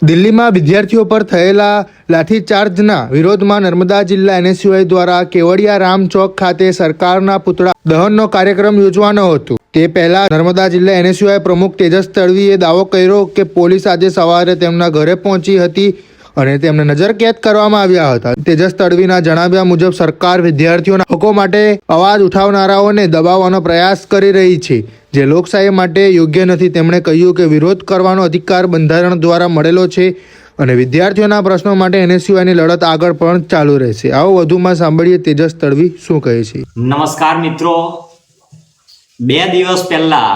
દિલ્હીમાં વિદ્યાર્થીઓ પર થયેલા લાઠીચાર્જના વિરોધમાં નર્મદા જિલ્લા એનએસયુઆઈ દ્વારા કેવડિયા રામ ચોક ખાતે સરકારના પુતળા દહનનો કાર્યક્રમ યોજવાનો હતો। તે પહેલા નર્મદા જિલ્લા એનએસયુઆઈ પ્રમુખ તેજસ તડવીએ દાવો કર્યો કે પોલીસ આજે સવારે તેમના ઘરે પહોંચી હતી અને તેમને નજરકેદ કરવામાં આવ્યા હતા। તેજસ તડવીના જણાવ્યા મુજબ સરકાર વિદ્યાર્થીઓના હકો માટે અવાજ ઉઠાવનારાઓને દબાવવાનો પ્રયાસ કરી રહી છે, જે લોકશાહી માટે યોગ્ય નથી। તેમણે કહ્યું કે વિરોધ કરવાનો અધિકાર બંધારણ દ્વારા મળેલો છે અને વિદ્યાર્થીઓના પ્રશ્નો માટે એનએસયુઆઈની લડત આગળ પણ ચાલુ રહેશે। આવો વધુમાં સાંભળીએ તેજસ તડવી શું કહે છે। નમસ્કાર મિત્રો, 2 દિવસ પહેલા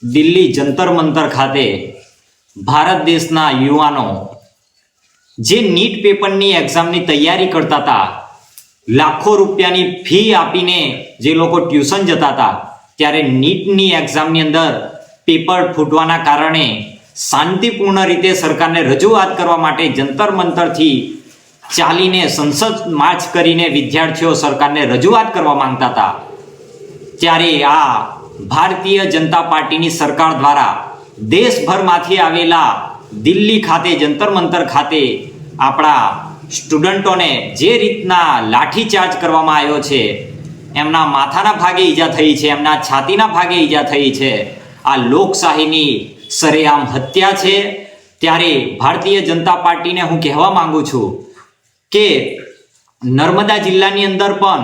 દિલ્હી જંતર મંતર ખાતે ભારત દેશના યુવાનો જે નીટ પેપરની એક્ઝામની તૈયારી કરતા હતા, લાખો રૂપિયાની ફી આપીને જે લોકો ટ્યુશન જતા હતા, ત્યારે નીટની એક્ઝામની અંદર પેપર ફૂટવાના કારણે શાંતિપૂર્ણ રીતે સરકારને રજૂઆત કરવા માટે જંતર મંતરથી ચાલીને સંસદ માર્ચ કરીને વિદ્યાર્થીઓ સરકારને રજૂઆત કરવા માંગતા હતા। ત્યારે આ ભારતીય જનતા પાર્ટીની સરકાર દ્વારા દેશભરમાંથી આવેલા દિલ્હી ખાતે જંતર મંતર ખાતે આપણા સ્ટુડન્ટોને જે રીતના લાઠીચાર્જ કરવામાં આવ્યો છે, એમના માથાના ભાગે ઈજા થઈ છે, એમના છાતીના ભાગે ઈજા થઈ છે, આ લોકશાહીની સરેઆમ હત્યા છે। ત્યારે ભારતીય જનતા પાર્ટીને હું કહેવા માંગુ છું કે નર્મદા જિલ્લાની અંદર પણ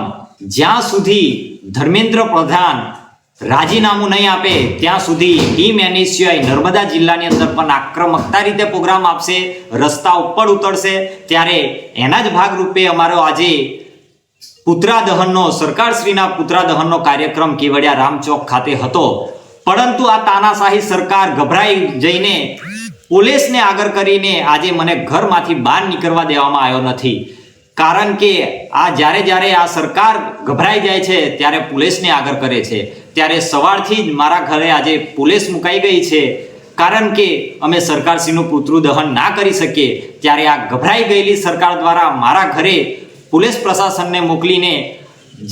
જ્યાં સુધી ધર્મેન્દ્ર પ્રધાન રાજીનામું નહીં આપે ત્યાં સુધી ટીમ એનએસયુઆઈ નર્મદા જિલ્લાની અંદર પણ આક્રમકતા રીતે પ્રોગ્રામ આપશે, રસ્તા ઉપર ઉતરશે। ત્યારે એના જ ભાગરૂપે અમારો આજે પુતળા દહનનો, સરકારશ્રીના પુતળા દહનનો કાર્યક્રમ કેવડિયા રામ ચોક ખાતે હતો। પરંતુ આ તાનાશાહી સરકાર ગભરાઈ જઈને પોલીસને આગળ કરીને આજે મને ઘરમાંથી બહાર નીકળવા દેવામાં આવ્યો નથી। કારણ કે આ જ્યારે આ સરકાર ગભરાઈ જાય છે ત્યારે પોલીસને આગળ કરે છે। ત્યારે સવારથી જ મારા ઘરે આજે પોલીસ મુકાઈ ગઈ છે, કારણ કે અમે સરકારશ્રીનું પુતળું દહન ના કરી શકીએ। ત્યારે આ ગભરાઈ ગયેલી સરકાર દ્વારા મારા ઘરે પોલીસ પ્રશાસનને મોકલીને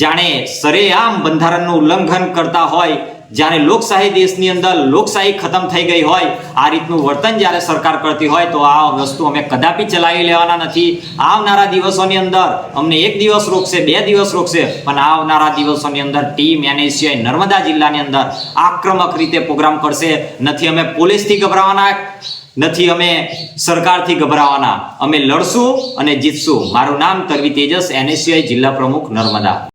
જાણે સરેઆમ બંધારણનું ઉલ્લંઘન કરતા હોય, જ્યારે લોકશાહી દેશની અંદર લોકશાહી ખતમ થઈ ગઈ હોય, આ રીતનું વર્તન જ્યારે સરકાર કરતી હોય તો આ વસ્તુ અમે કદાપી ચલાવી લેવાના નથી। આવનારા દિવસોની અંદર અમને 1 દિવસ રોકશે, 2 દિવસ રોકશે, પણ આવનારા દિવસોની અંદર ટીમ એનએસયુઆઈ નર્મદા જિલ્લાની અંદર આક્રમક રીતે પ્રોગ્રામ કરશે। નથી અમે પોલીસથી ગભરાવાના, નથી અમે સરકારથી ગભરાવાના, અમે લડશું અને જીતશું। મારું નામ તડવી તેજસ, એનએસયુઆઈ જિલ્લા પ્રમુખ નર્મદા।